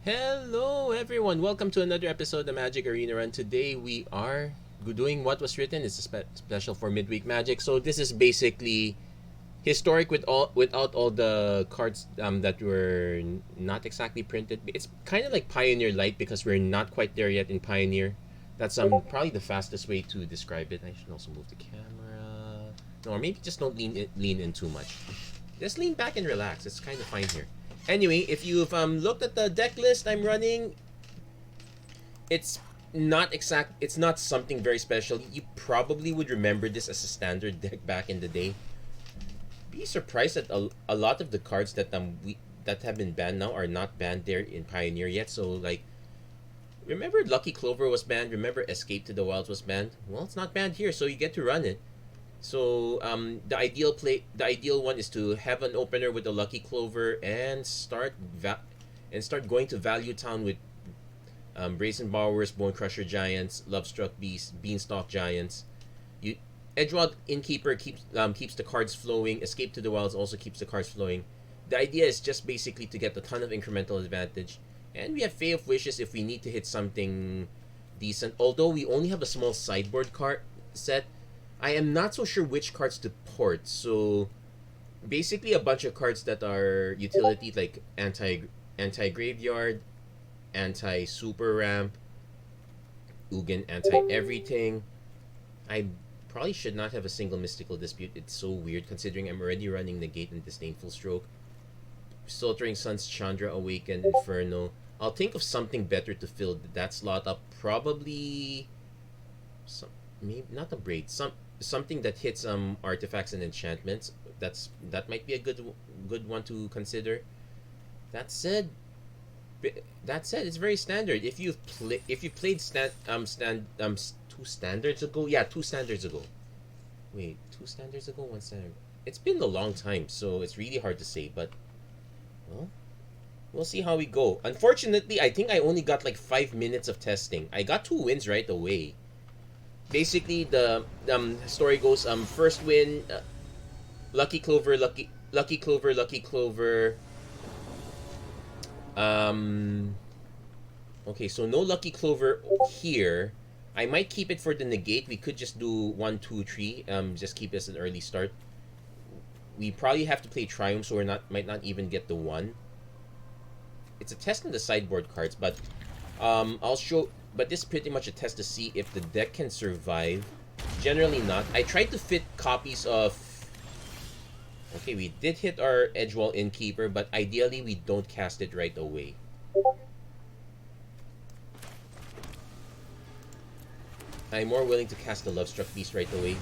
Hello everyone, welcome to another episode of Magic Arena Run. Today we are doing what was written. It's a special for midweek Magic. So this is basically historic without all the cards that were not exactly printed. It's kind of like Pioneer Light because we're not quite there yet in Pioneer. That's probably the fastest way to describe it. I should also move the camera. No, or maybe just don't lean in too much. Just lean back and relax. It's kind of fine here. Anyway, if you've looked at the deck list I'm running, it's not something very special. You probably would remember this as a standard deck back in the day. Be surprised that a lot of the cards that that have been banned now are not banned there in Pioneer yet. So like, remember Lucky Clover was banned. Remember Escape to the Wilds was banned. Well, it's not banned here, so you get to run it. So the ideal one is to have an opener with the Lucky Clover and start going to Value Town with Brazen Borrowers, Bone Crusher Giants, Lovestruck Beasts, Beanstalk Giants. Edgewald Innkeeper keeps the cards flowing. Escape to the Wilds also keeps the cards flowing. The idea is just basically to get a ton of incremental advantage, and we have Fae of Wishes if we need to hit something decent. Although we only have a small sideboard card set, I am not so sure which cards to port. So basically a bunch of cards that are utility, like anti-graveyard, anti-super ramp, Ugin anti-everything. I probably should not have a single Mystical Dispute. It's so weird considering I'm already running Negate and Disdainful Stroke. Sweltering Suns, Chandra Awakened, Inferno. I'll think of something better to fill that slot up. Probably maybe not a Braid. Something that hits artifacts and enchantments. That might be a good one to consider. That said, it's very standard. If you played two standards ago, Wait, 2 standards ago, 1 standard. It's been a long time, so it's really hard to say. But well, we'll see how we go. Unfortunately, I think I only got like 5 minutes of testing. I got 2 wins right away. Basically, the story goes, first win, Lucky Clover. Okay, so no Lucky Clover here. I might keep it for the negate. We could just do 1, 2, 3. Just keep this an early start. We probably have to play Triumph, so might not even get the 1. It's a test on the sideboard cards, but I'll show. But this is pretty much a test to see if the deck can survive. Generally not. I tried to fit copies of... Okay, we did hit our Edgewall Innkeeper, but ideally we don't cast it right away. I'm more willing to cast the Lovestruck Beast right away.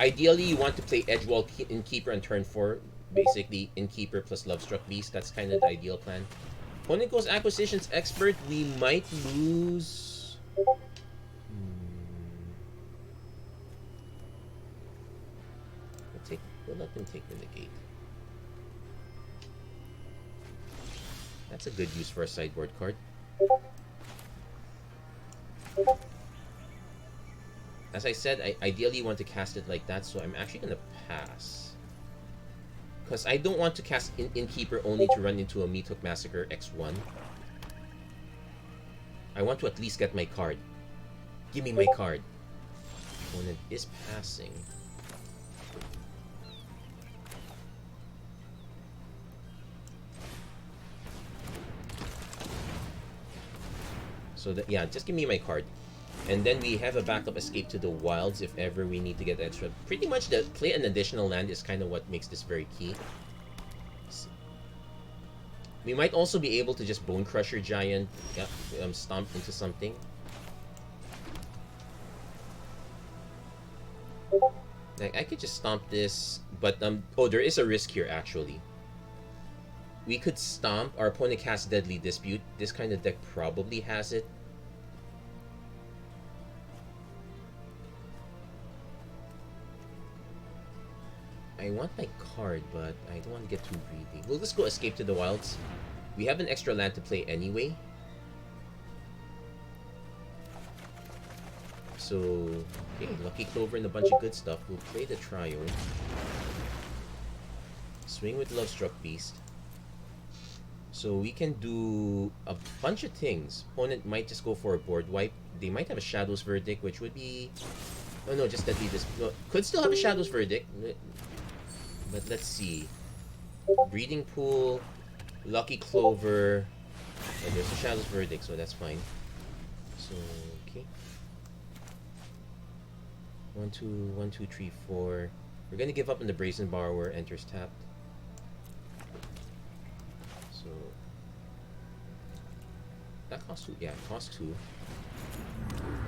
Ideally, you want to play Edgewall Innkeeper on turn 4. Basically, Innkeeper plus Lovestruck Beast. That's kind of the ideal plan. Opponent goes Acquisitions Expert. We might lose... We'll let them take the negate. That's a good use for a sideboard card. As I said, I ideally want to cast it like that, so I'm actually going to pass. Because I don't want to cast Innkeeper only to run into a Meathook Massacre X1. I want to at least get my card. Give me my card. Opponent is passing. So that, yeah, just give me my card. And then we have a backup Escape to the Wilds if ever we need to get extra. Pretty much the play an additional land is kind of what makes this very key. We might also be able to just Bone Crusher Giant, stomp into something. Like, I could just stomp this, but oh, there is a risk here actually. We could stomp, our opponent casts Deadly Dispute. This kind of deck probably has it. I want my card, but I don't want to get too greedy. We'll just go Escape to the Wilds. We have an extra land to play anyway. So, okay, Lucky Clover and a bunch of good stuff. We'll play the Triumph. Swing with Lovestruck Beast. So we can do a bunch of things. Opponent might just go for a board wipe. They might have a Shadow's Verdict, which would be... Oh no, just Deadly Dis... No, could still have a Shadow's Verdict. But let's see. Breeding Pool, Lucky Clover. And there's a Shadow's Verdict, so that's fine. So, okay. 1, 2, 1, 2, 3, 4. We're gonna give up on the Brazen Borrower, enters tapped. So that costs 2. Yeah, it costs 2.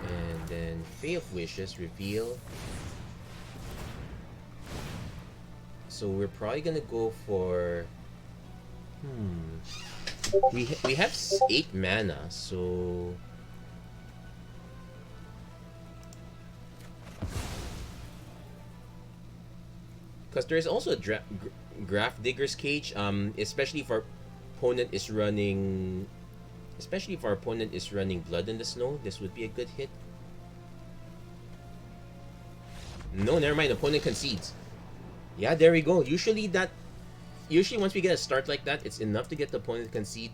And then Fae of Wishes, reveal. So we're probably gonna go for we have 8 mana, so because there is also a Graph Digger's Cage, especially if our opponent is running Blood in the Snow. This would be a good hit. No, never mind. Opponent concedes. Yeah, there we go. Usually once we get a start like that, it's enough to get the opponent to concede.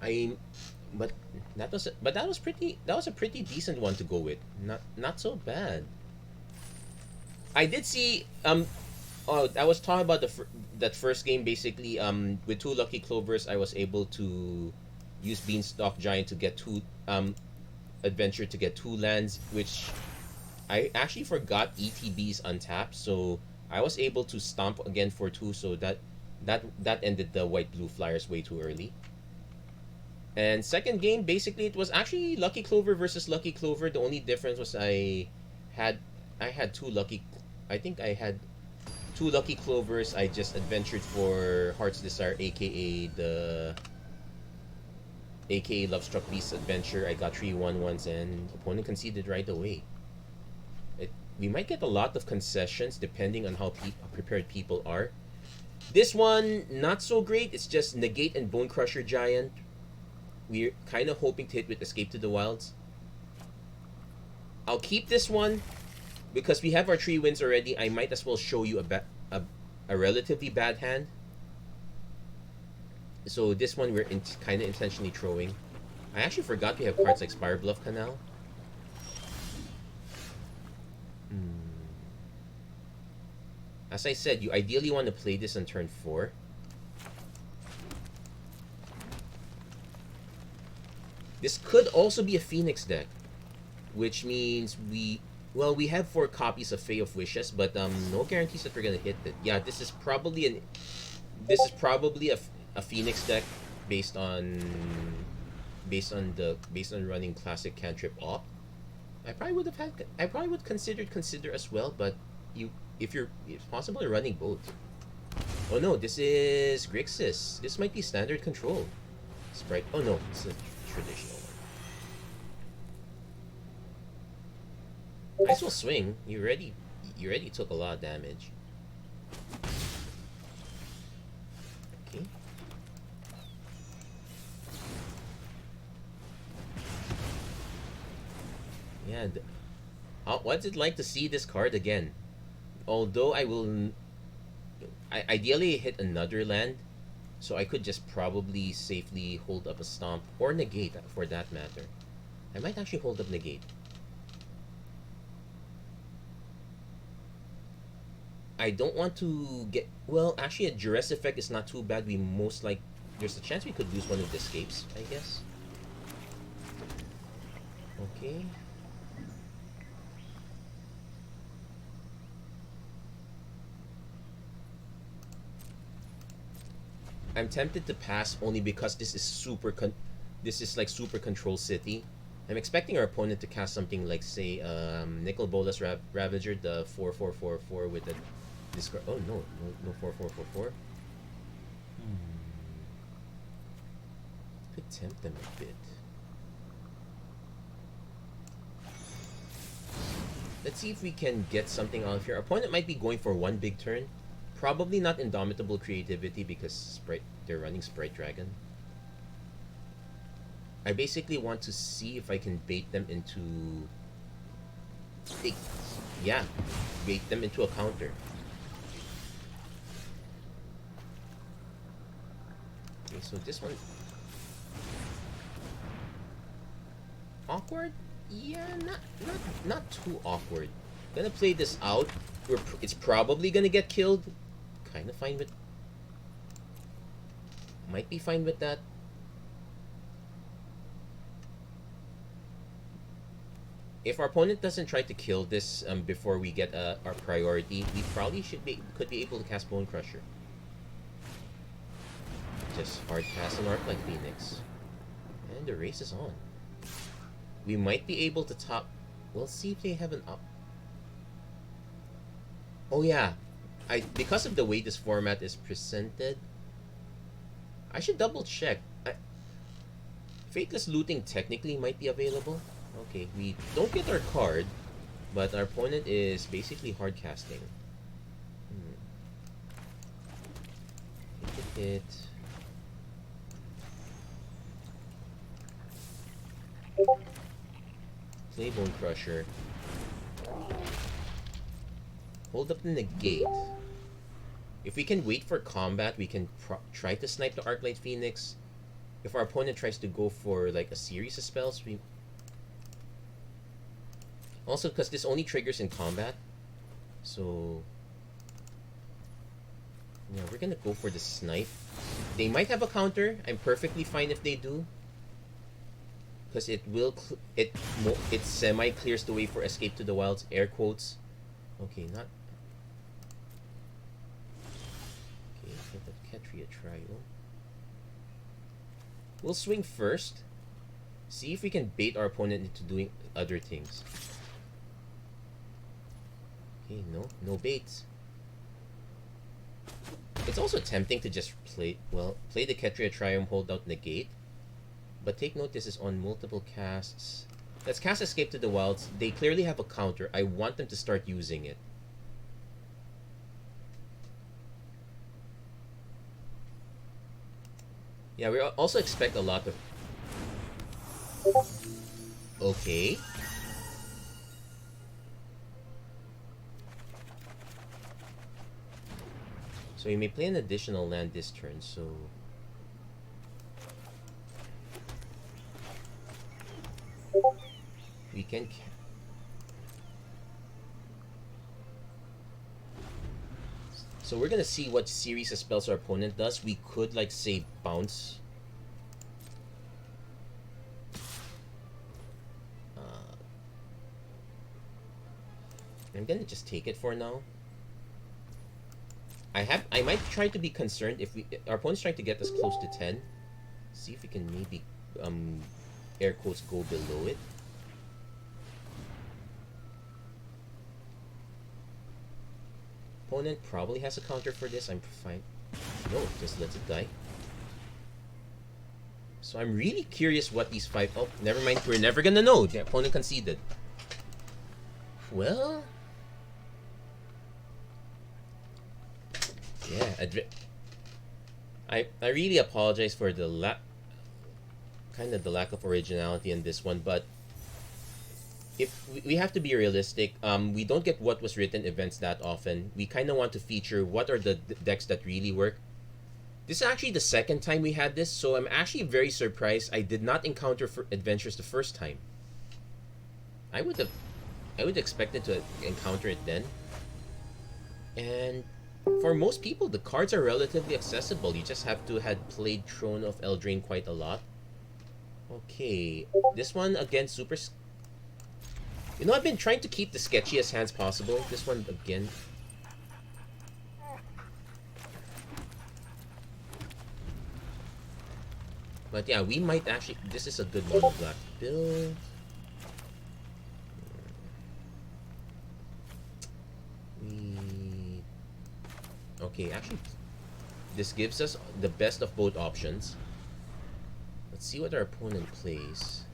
But that was a pretty decent one to go with. Not so bad. I did see I was talking about that first game. Basically, with 2 Lucky Clovers, I was able to use Beanstalk Giant to get 2 adventure to get 2 lands, which I actually forgot ETBs untapped, so I was able to stomp again for 2, so that ended the white-blue Flyers way too early. And second game, basically, it was actually Lucky Clover versus Lucky Clover. The only difference was I had 2 Lucky... I think I had 2 Lucky Clovers. I just adventured for Heart's Desire, aka Lovestruck Beast Adventure. I got 3 1/1s and opponent conceded right away. We might get a lot of concessions depending on how prepared people are. This one, not so great. It's just Negate and Bone Crusher Giant. We're kind of hoping to hit with Escape to the Wilds. I'll keep this one because we have our 3 wins already. I might as well show you a relatively bad hand. So this one we're kind of intentionally throwing. I actually forgot we have cards like Spire Bluff Canal. As I said, you ideally want to play this on turn 4. This could also be a Phoenix deck, which means we have 4 copies of Fae of Wishes, but no guarantees that we're gonna hit it. Yeah, this is probably a Phoenix deck based on running classic cantrip op. I probably would consider as well, but if it's possible you're running both. Oh no, this is Grixis. This might be standard control. Sprite. Oh no, it's a traditional one. Nice will swing. You already took a lot of damage. Okay. Yeah. What's it like to see this card again? Although I ideally hit another land, so I could just probably safely hold up a Stomp or Negate for that matter. I might actually hold up Negate. I don't want to get... Well, actually a Duress effect is not too bad. There's a chance we could lose one of the escapes, I guess. Okay. I'm tempted to pass only because this is super control city. I'm expecting our opponent to cast something like, say, Nicol Bolas Ravager, the 4/4/4/4 with the discard. Oh no 4/4/4/4. Could tempt them a bit. Let's see if we can get something out of here. Our opponent might be going for 1 big turn. Probably not Indomitable Creativity because they're running Sprite Dragon. I basically want to see if I can bait them into... bait them into a counter. Okay, so this one... Awkward? Yeah, not too awkward. Gonna play this out. It's probably gonna get killed. Kinda fine with... Might be fine with that. If our opponent doesn't try to kill this before we get our priority, we probably could be able to cast Bone Crusher. Just hard cast an Arclight Phoenix. And the race is on. We might be able to top... We'll see if they have an up. Oh yeah. Because of the way this format is presented, I should double check. Fateless Looting technically might be available. Okay, we don't get our card, but our opponent is basically hard casting. Hit. Play Bone Crusher. Hold up the negate. If we can wait for combat, we can try to snipe the Arclight Phoenix. If our opponent tries to go for like a series of spells, we... Also, because this only triggers in combat. So... Yeah, we're gonna go for the snipe. They might have a counter. I'm perfectly fine if they do. Because it will... It semi-clears the way for Escape to the Wilds. Air quotes. Okay, not... Okay, get the Ketria Trio. We'll swing first. See if we can bait our opponent into doing other things. Okay, no baits. It's also tempting to just play the Ketria Triumph, hold out negate. But take note, this is on multiple casts. Let's cast Escape to the Wilds. They clearly have a counter. I want them to start using it. Yeah, we also expect a lot of... Okay. So you may play an additional land this turn, so... We can... So we're gonna see what series of spells our opponent does. We could, like, say, bounce. I'm gonna just take it for now. I might try to be concerned if our opponent's trying to get us close to 10. See if we can maybe air quotes go below it. Opponent probably has a counter for this. I'm fine. No, just let it die. So I'm really curious what these five... Oh, never mind. We're never gonna know. The opponent conceded. Well... Yeah, I really apologize for the lack of originality in this one, but if we have to be realistic, we don't get what was written events that often. We kind of want to feature what are the decks that really work. This is actually the second time we had this, so I'm actually very surprised I did not encounter for adventures the first time. I would expected to encounter it then. And for most people, the cards are relatively accessible. You just have to have played Throne of Eldraine quite a lot. Okay, this one again super... You know, I've been trying to keep the sketchiest hands possible. This one again... But yeah, we might actually... This is a good mono black build. Okay, actually, this gives us the best of both options. Let's see what our opponent plays.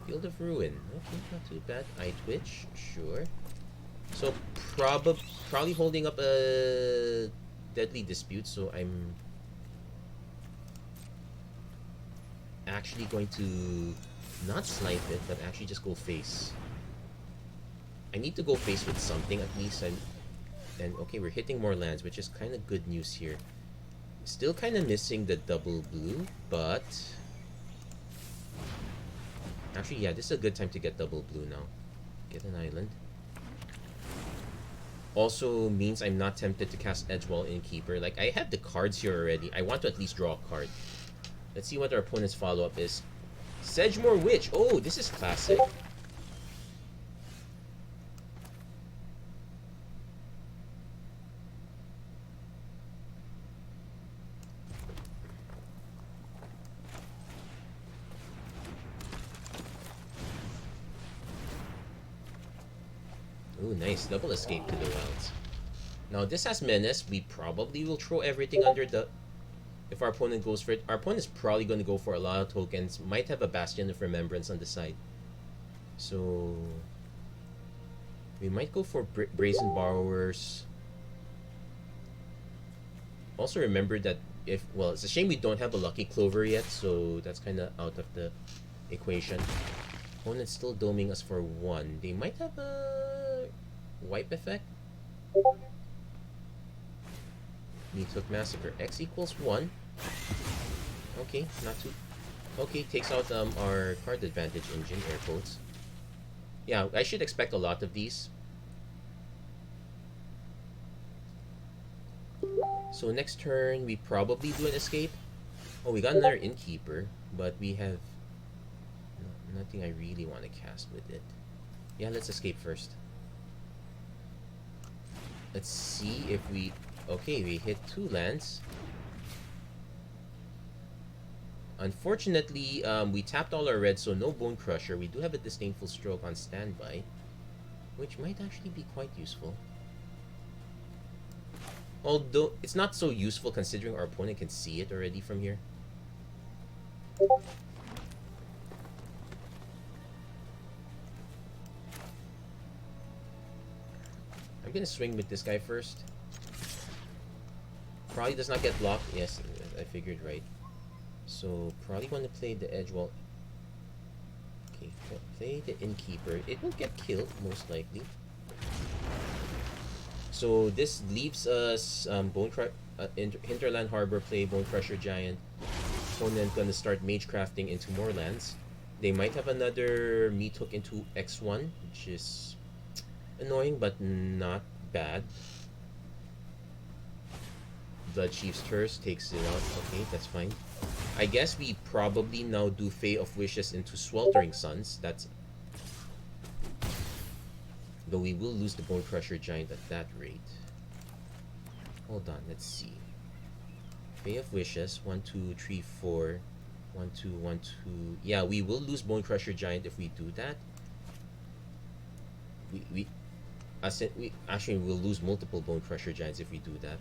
Field of Ruin. Okay, not too bad. Eye Twitch, sure. So probably holding up a Deadly Dispute. So I'm actually going to not snipe it, but actually just go face. I need to go face with something at least. And okay, we're hitting more lands, which is kind of good news here. Still kind of missing the double blue, but actually, yeah, this is a good time to get double blue now. Get an island. Also means I'm not tempted to cast Edgewall Innkeeper. Like, I have the cards here already. I want to at least draw a card. Let's see what our opponent's follow-up is. Sedgemoor Witch. Oh, this is classic. Ooh, nice. Double escape to the wilds. Now, this has Menace. We probably will throw everything under the... If our opponent goes for it. Our opponent is probably going to go for a lot of tokens. Might have a Bastion of Remembrance on the side. So... we might go for Brazen Borrowers. Also remember that if... well, it's a shame we don't have a Lucky Clover yet. So that's kind of out of the equation. Opponent's still doming us for 1. They might have a... wipe effect? Meathook Massacre. X equals 1. Okay, not too... okay, takes out our card advantage engine, air quotes. Yeah, I should expect a lot of these. So next turn, we probably do an escape. Oh, we got another Innkeeper, but we have nothing I really want to cast with it. Yeah, let's escape first. Let's see if we... okay, we hit 2 lands. Unfortunately, we tapped all our red, so no Bone Crusher. We do have a Disdainful Stroke on standby, which might actually be quite useful. Although, it's not so useful considering our opponent can see it already from here. I'm gonna swing with this guy first. Probably does not get blocked. Yes, I figured right. So probably want to play the Edgewall. Okay, play the Innkeeper. It will get killed most likely. So this leaves us Hinterland Harbor, play Bone Crusher Giant. Opponent gonna start Mage Crafting into more lands. They might have another Meathook into X1, which is annoying but not bad. Blood Chief's Curse takes it out. Okay, that's fine. I guess we probably now do Fae of Wishes into Sweltering Suns. That's... though we will lose the Bone Crusher Giant at that rate. Hold on, let's see. Fae of Wishes, 1, 2, 3, 4. 1, 2, 1, 2. Yeah, we will lose Bone Crusher Giant if we do that. We actually will lose multiple Bone Crusher Giants if we do that.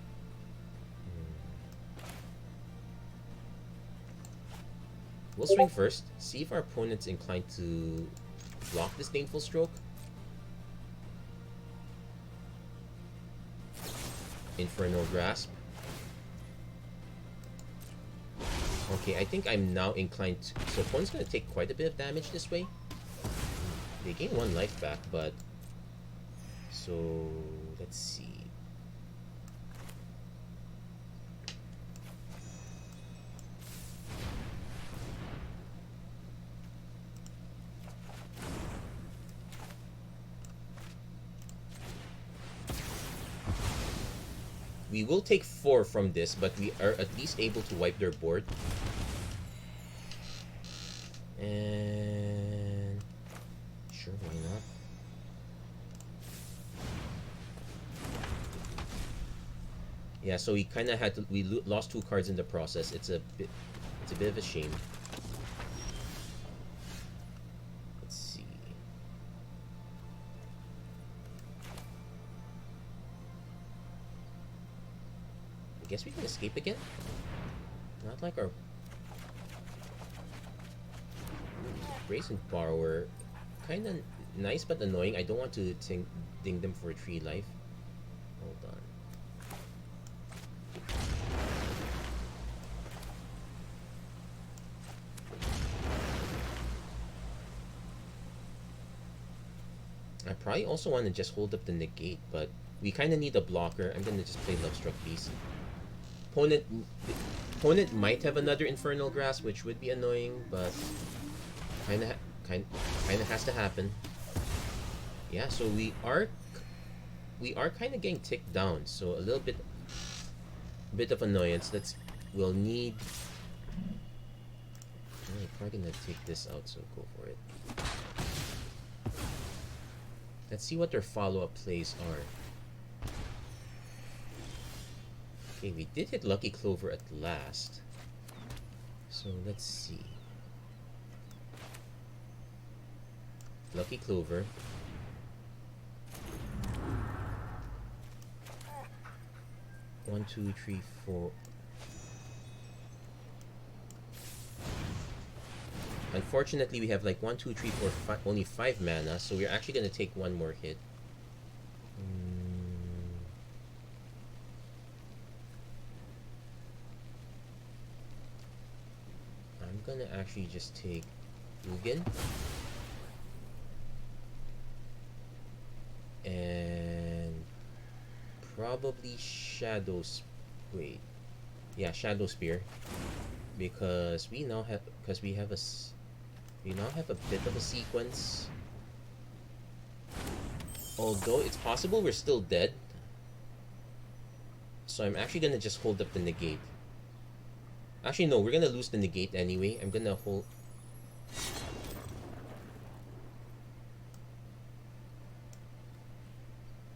We'll swing first, see if our opponent's inclined to block this Disdainful Stroke. Infernal Grasp. Okay, I think I'm now inclined to... so opponent's going to take quite a bit of damage this way. They gain 1 life back, but... so... let's see. We will take 4 from this, but we are at least able to wipe their board. And... sure, why not? Yeah, so we kind of had to... we lost 2 cards in the process. It's a bit of a shame. Let's see. I guess we can escape again. Not like our... Brazen Borrower. Kind of nice but annoying. I don't want to ding them for 3 life. Hold on. I probably also want to just hold up the negate, but we kind of need a blocker. I'm going to just play Lovestruck Beast. Opponent might have another Infernal Grasp, which would be annoying, but kind of has to happen. Yeah, so we are kind of getting ticked down, so a little bit of annoyance. We'll need. I'm probably gonna take this out, so go for it. Let's see what their follow-up plays are. Okay, we did hit Lucky Clover at last. So let's see. Lucky Clover. One, two, three, four. Unfortunately, we have like 1, 2, 3, 4, 5, only 5 mana, so we're actually gonna take one more hit. I'm gonna actually just take Ugin. And probably Shadow Spear, because we now have a bit of a sequence. Although it's possible we're still dead, so I'm actually gonna just hold up the negate. Actually, no, we're gonna lose the negate anyway. I'm gonna hold.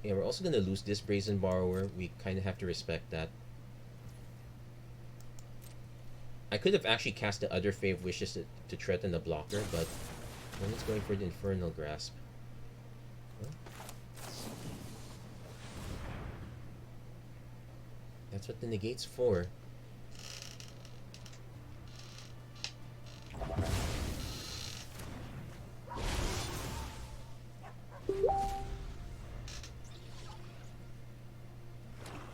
Yeah, we're also gonna lose this Brazen Borrower. We kind of have to respect that. I could have actually cast the other Fave Wishes to threaten the blocker, but one is going for the Infernal Grasp. Huh? That's what the negate's for.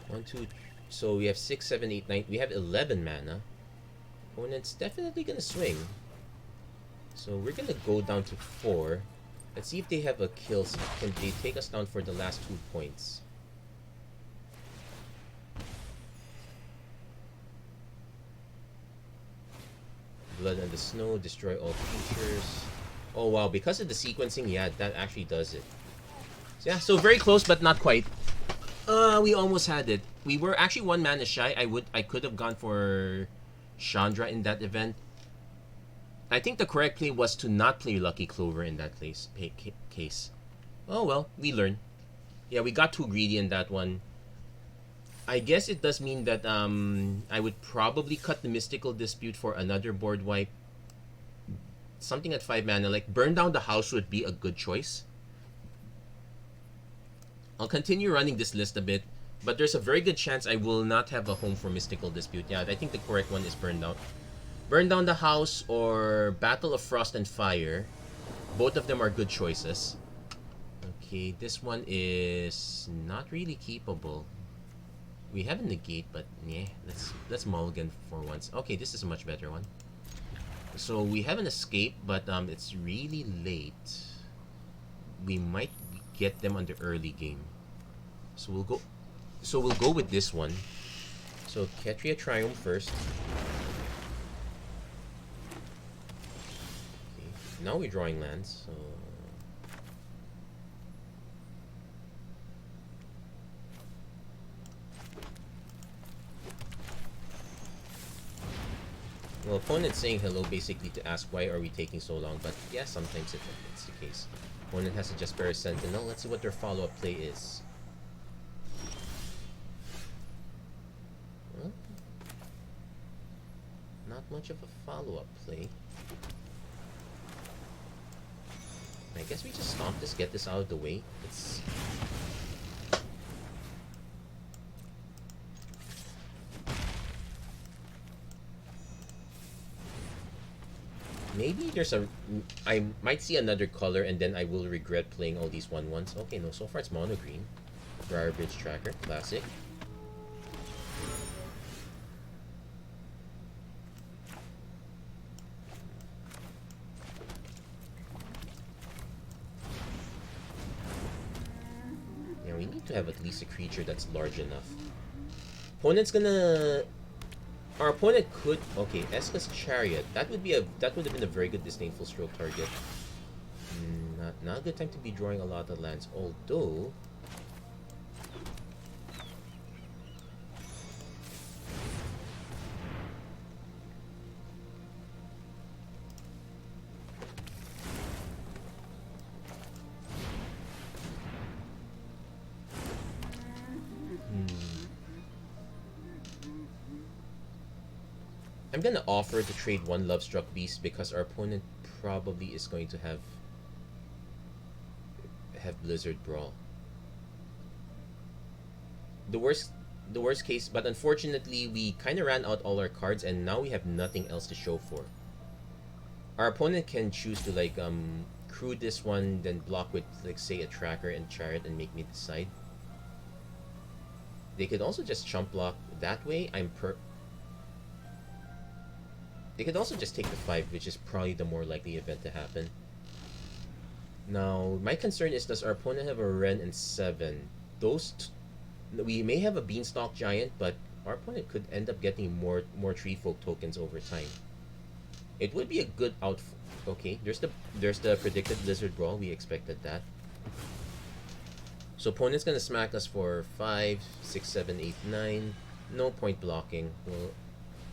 One, two, so we have 6, 7, 8, 9. We have 11 mana. Opponent's definitely gonna swing. So we're gonna go down to 4. Let's see if they have a kill. Can they take us down for the last 2 points? Blood on the Snow, destroy all creatures. Oh wow, because of the sequencing, yeah, that actually does it. So, yeah, so very close, but not quite. We almost had it. We were actually 1 mana shy. I could have gone for Chandra in that event. I think the correct play was to not play Lucky Clover in that case. Oh well, we learn. Yeah, we got too greedy in that one. I guess it does mean that I would probably cut the Mystical Dispute for another board wipe. Something at 5 mana, like Burn Down the House would be a good choice. I'll continue running this list a bit, but there's a very good chance I will not have a home for Mystical Dispute. Yeah, I think the correct one is Burn Down. Burn Down the House or Battle of Frost and Fire. Both of them are good choices. Okay, this one is not really keepable. We have a negate, but yeah, let's mulligan for once. Okay, this is a much better one. So we have an escape, but it's really late. We might get them on the early game. So we'll go with this one. So Ketria Triumph first. Okay. Now we're drawing lands, so well, opponent's saying hello basically to ask why are we taking so long, but yeah, sometimes it's the case. Opponent has a Jaspera Sentinel. Let's see what their follow-up play is. Well, not much of a follow-up play. I guess we just stomp this, get this out of the way. It's maybe there's I might see another color and then I will regret playing all these 1/1s. Okay, no, so far it's mono green. Briar Bridge Tracker, classic. Yeah, we need to have at least a creature that's large enough. opponent's gonna... Our opponent could... Okay, Esca's Chariot. That would have been a very good Disdainful Stroke target. Not a good time to be drawing a lot of lands, although... I'm gonna offer to trade one Lovestruck Beast because our opponent probably is going to have Blizzard Brawl. The worst case, but unfortunately we kind of ran out all our cards and now we have nothing else to show for. Our opponent can choose to like crew this one, then block with like say a Tracker and Chariot and make me decide. They could also just chump block that way. They could also just take the 5, which is probably the more likely event to happen. Now, my concern is, does our opponent have a Ren and 7? We may have a Beanstalk Giant, but our opponent could end up getting more Tree Folk tokens over time. It would be a good out. Okay, there's the predicted Blizzard Brawl. We expected that. So opponent's gonna smack us for 5, 6, 7, 8, 9. No point blocking. Well,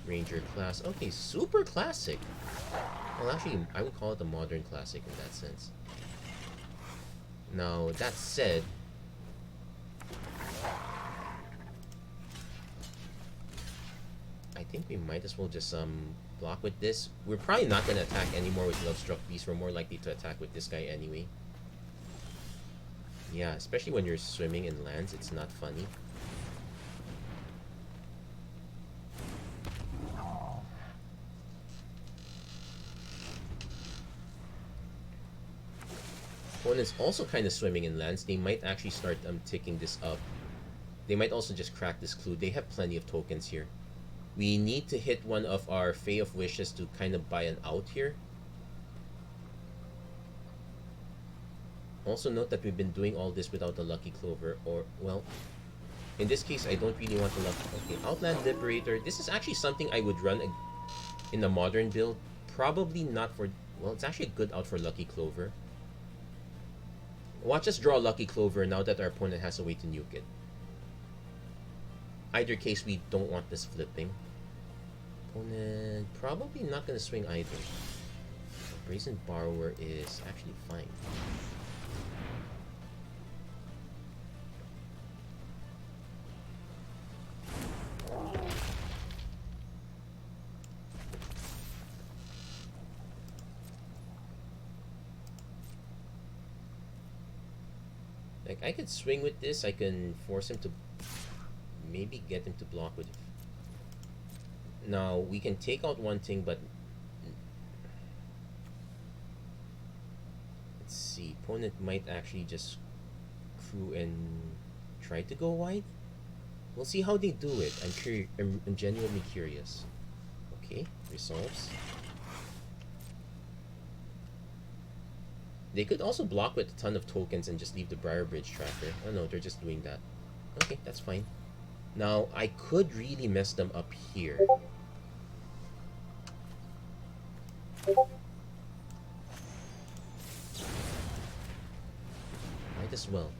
Ranger class. Okay, super classic. Well, actually, I would call it a modern classic in that sense. Now, that said, I think we might as well just block with this. We're probably not gonna attack anymore with Lovestruck Beast. We're more likely to attack with this guy anyway. Yeah, especially when you're swimming in lands, it's not funny. Opponent's also kind of swimming in lands. They might actually start ticking this up. They might also just crack this clue. They have plenty of tokens here. We need to hit one of our Fae of Wishes to kind of buy an out here. Also note that we've been doing all this without the Lucky Clover, or, well, in this case, I don't really want the Lucky... Okay, Outland Liberator. This is actually something I would run in the modern build. Probably not for... Well, it's actually a good out for Lucky Clover. Watch us draw Lucky Clover now that our opponent has a way to nuke it. Either case, we don't want this flipping. Opponent probably not going to swing either. Brazen Borrower is actually fine. Like, I could swing with this. I can force him to maybe get him to block with it. Now, we can take out one thing, but let's see. Opponent might actually just crew and try to go wide. We'll see how they do it. I'm genuinely curious. Okay, resolves. They could also block with a ton of tokens and just leave the Briar Bridge Tracker. Oh no, they're just doing that. Okay, that's fine. Now, I could really mess them up here. Might as well.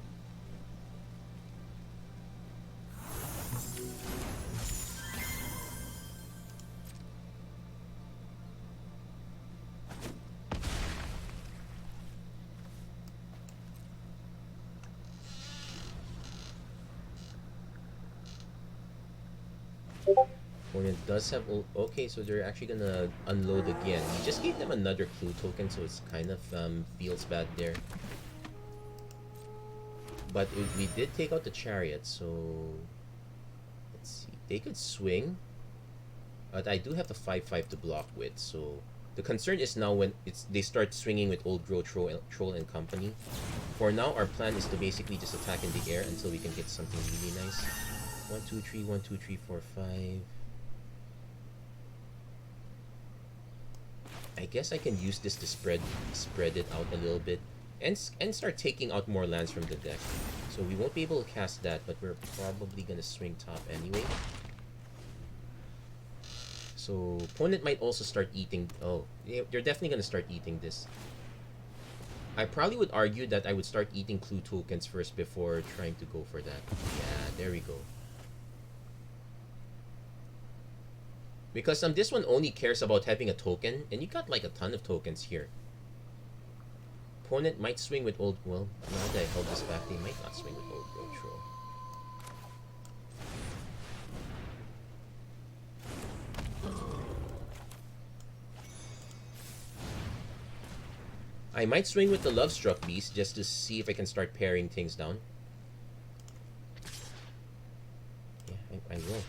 Opponent does have... Okay, so they're actually gonna unload again. We just gave them another clue token, so it's kind of feels bad there. But we did take out the Chariot, so... Let's see. They could swing. But I do have the 5/5 to block with, so... The concern is now when they start swinging with Old Growth Troll and company. For now, our plan is to basically just attack in the air until we can get something really nice. 1, 2, 3, 1, 2, 3, 4, 5... I guess I can use this to spread it out a little bit and start taking out more lands from the deck. So we won't be able to cast that, but we're probably gonna swing top anyway. So opponent might also start eating. Oh, they're definitely gonna start eating this. I probably would argue that I would start eating clue tokens first before trying to go for that. Yeah, there we go. Because this one only cares about having a token, and you got like a ton of tokens here. Opponent might swing with old. Well, now that I held this back, they might not swing with old control. I might swing with the Love Struck Beast just to see if I can start paring things down. Yeah, I will.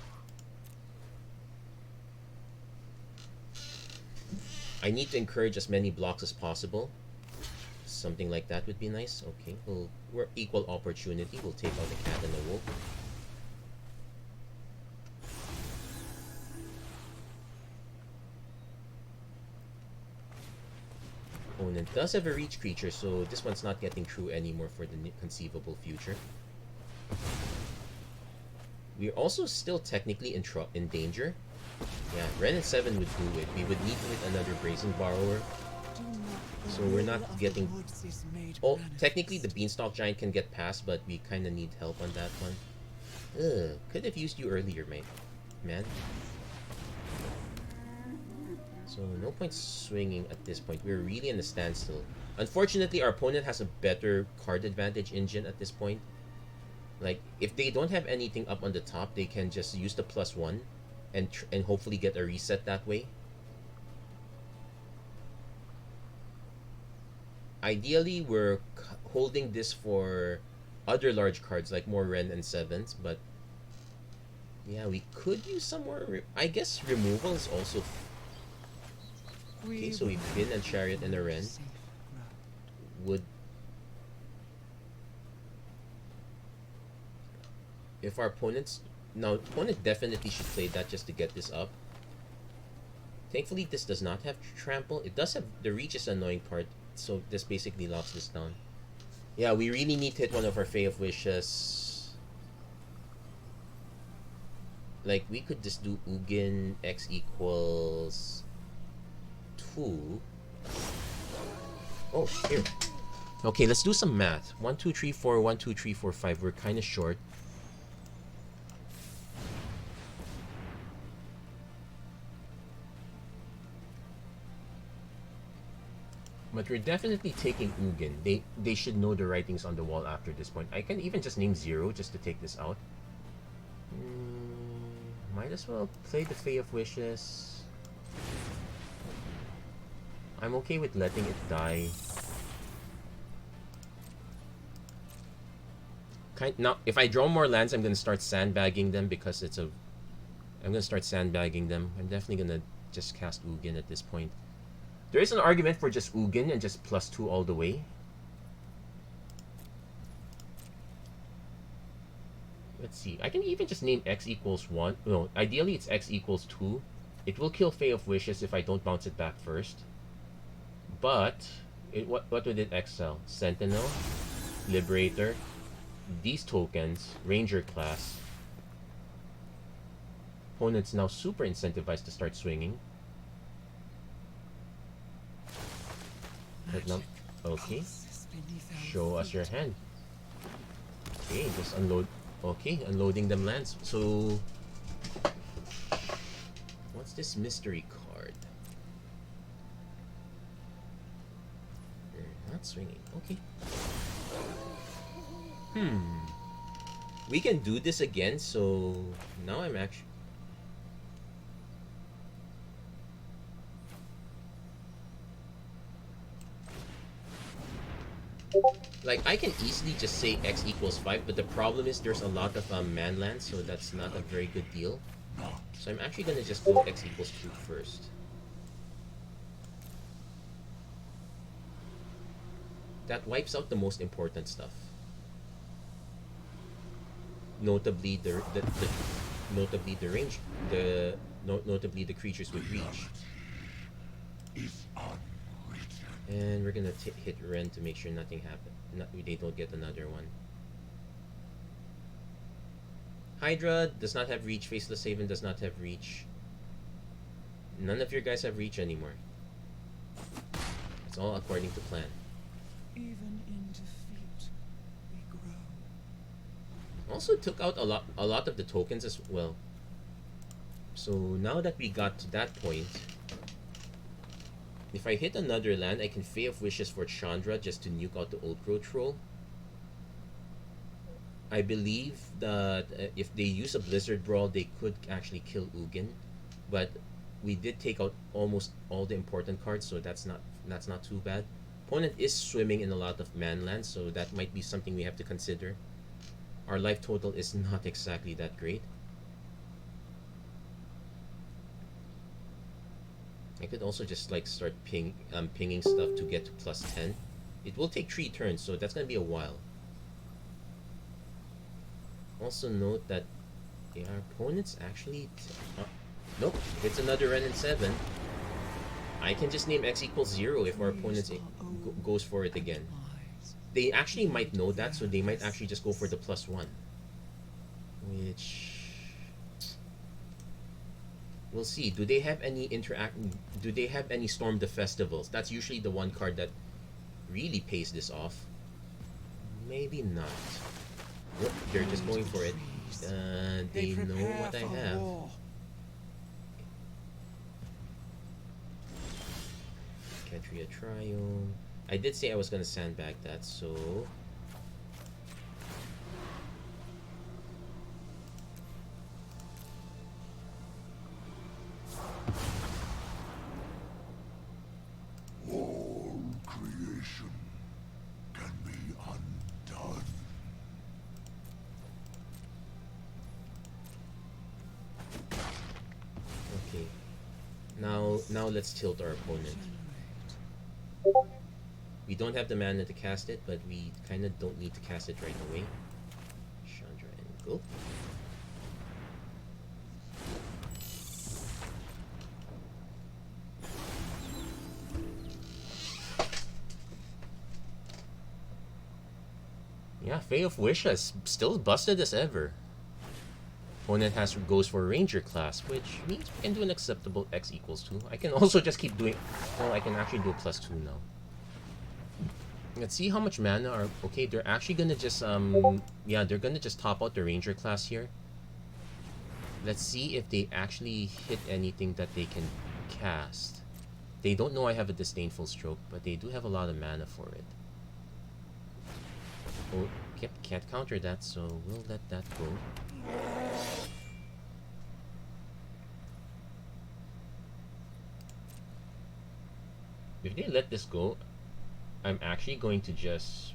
I need to encourage as many blocks as possible. Something like that would be nice. Okay, we're equal opportunity. We'll take out the cat and the wolf. Opponent does have a reach creature, so this one's not getting through anymore for the conceivable future. We're also still technically in danger. Yeah, Ren and 7 would do it. We would need to hit another Brazen Borrower. So we're not getting... Oh, technically the Beanstalk Giant can get past, but we kind of need help on that one. Ugh, could have used you earlier, man. So no point swinging at this point. We're really in a standstill. Unfortunately, our opponent has a better card advantage engine at this point. Like, if they don't have anything up on the top, they can just use the +1 and hopefully get a reset that way. Ideally, we're holding this for other large cards like more Ren and 7s, but yeah, we could use some more. I guess removal is also. Okay, so we pin and Chariot and a Ren. Would. If our opponents. Now, opponent definitely should play that just to get this up. Thankfully, this does not have trample. It does have. The reach is an annoying part, so this basically locks this down. Yeah, we really need to hit one of our Fae of Wishes. Like, we could just do Ugin X equals 2. Oh, here. Okay, let's do some math. 1, 2, 3, 4, 1, 2, 3, 4, 5. We're kind of short. But we're definitely taking Ugin. They should know the writings on the wall after this point. I can even just name 0 just to take this out. Might as well play the Fae of Wishes. I'm okay with letting it die. Now, if I draw more lands, I'm gonna start sandbagging them because it's a. I'm gonna start sandbagging them. I'm definitely gonna just cast Ugin at this point. There is an argument for just Ugin and just +2 all the way. Let's see. I can even just name X equals 1. No, ideally it's X equals 2. It will kill Fae of Wishes if I don't bounce it back first. But what would it excel? Sentinel, Liberator, these tokens, Ranger class. Opponent's now super incentivized to start swinging. Okay. Show us your hand. Okay, just unload. Okay, unloading them lands. So, what's this mystery card? They're not swinging. Okay. We can do this again, so now I'm actually... Like, I can easily just say X equals 5, but the problem is there's a lot of man lands, so that's not a very good deal. So I'm actually gonna just go X equals 2 first. That wipes out the most important stuff. Notably notably the range, notably the creatures with reach. And we're gonna hit Ren to make sure nothing happens. They don't get another one. Hydra does not have reach. Faceless Haven does not have reach. None of your guys have reach anymore. It's all according to plan. Even in defeat, we grow. Also took out a lot of the tokens as well. So now that we got to that point, if I hit another land, I can Fae of Wishes for Chandra just to nuke out the Old Growth Troll. I believe that if they use a Blizzard Brawl, they could actually kill Ugin, but we did take out almost all the important cards, so that's not too bad. Opponent is swimming in a lot of manlands, so that might be something we have to consider. Our life total is not exactly that great. I could also just like start pinging stuff to get to +10. It will take 3 turns, so that's gonna be a while. Also note that our opponents actually nope, it's another Ren and 7. I can just name X equals 0 if our opponent goes for it again. They actually might know that, so they might actually just go for the +1. Which we'll see. Do they have any do they have any Storm the Festivals? That's usually the one card that really pays this off. Maybe not. Nope, they're just going for it. They know what I have. Ketria Trio. I did say I was gonna sandbag that, so All creation can be undone. okay. Now let's tilt our opponent. We don't have the mana to cast it, but we kind of don't need to cast it right away. Chandra and go. Yeah, Fae of Wishes still busted as ever. Opponent goes for Ranger class, which means we can do an acceptable X equals 2. I can also just keep doing. Oh, I can actually do a +2 now. Let's see how much mana are. Okay, they're actually gonna just yeah, they're gonna just top out the Ranger class here. Let's see if they actually hit anything that they can cast. They don't know I have a Disdainful Stroke, but they do have a lot of mana for it. Oh, can't counter that, so we'll let that go. If they let this go, I'm actually going to just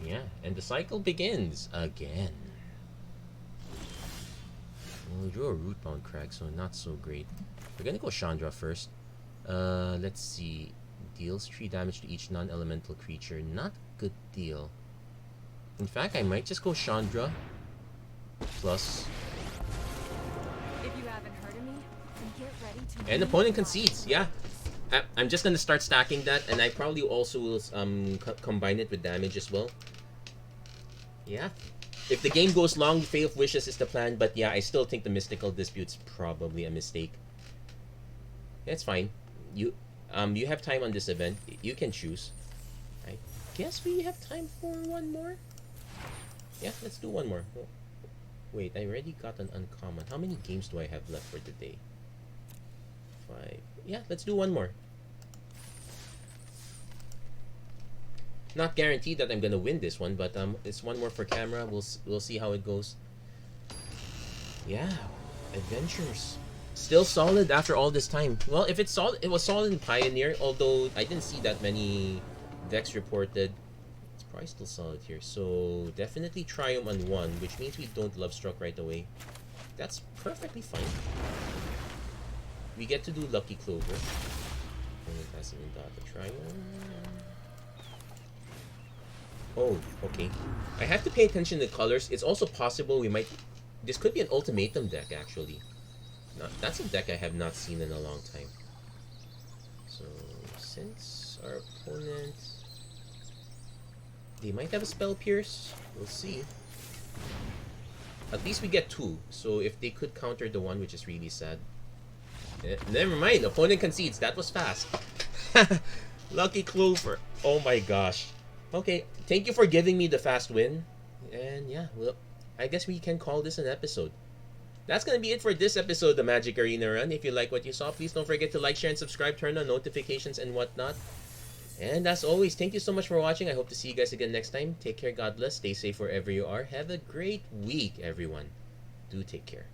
yeah, and the cycle begins again. Well, we drew a Rootbound Crag, so not so great. We're gonna go Chandra first. Let's see. Deals 3 damage to each non-elemental creature. Not a good deal. In fact, I might just go Chandra plus. If you haven't heard of me, then get ready to. And opponent concedes. Yeah, I'm just gonna start stacking that, and I probably also will combine it with damage as well. Yeah. If the game goes long, Fae of Wishes is the plan, but yeah, I still think the Mystical Dispute's probably a mistake. That's fine. You have time on this event. You can choose. I guess we have time for one more. Yeah, let's do one more. Oh, wait, I already got an uncommon. How many games do I have left for today? 5. Yeah, let's do one more. Not guaranteed that I'm gonna win this one, but it's one more for camera. We'll see how it goes. Yeah, adventures still solid after all this time. Well, if it's solid, it was solid in Pioneer. Although I didn't see that many decks reported. It's probably still solid here. So definitely Triumph on 1, which means we don't Love Struck right away. That's perfectly fine. We get to do Lucky Clover. And it has an Indata Triumph. Oh, okay. I have to pay attention to the colors. It's also possible we might. This could be an ultimatum deck, actually. That's a deck I have not seen in a long time. So, since Our opponent, they might have a Spell Pierce. We'll see. At least we get 2. So if they could counter the 1, which is really sad. Never mind. Opponent concedes. That was fast. Lucky Clover. Oh my gosh. Okay. Thank you for giving me the fast win. And yeah, well, I guess we can call this an episode. That's going to be it for this episode of the Magic Arena Run. If you like what you saw, please don't forget to like, share, and subscribe. Turn on notifications and whatnot. And as always, thank you so much for watching. I hope to see you guys again next time. Take care. God bless. Stay safe wherever you are. Have a great week, everyone. Do take care.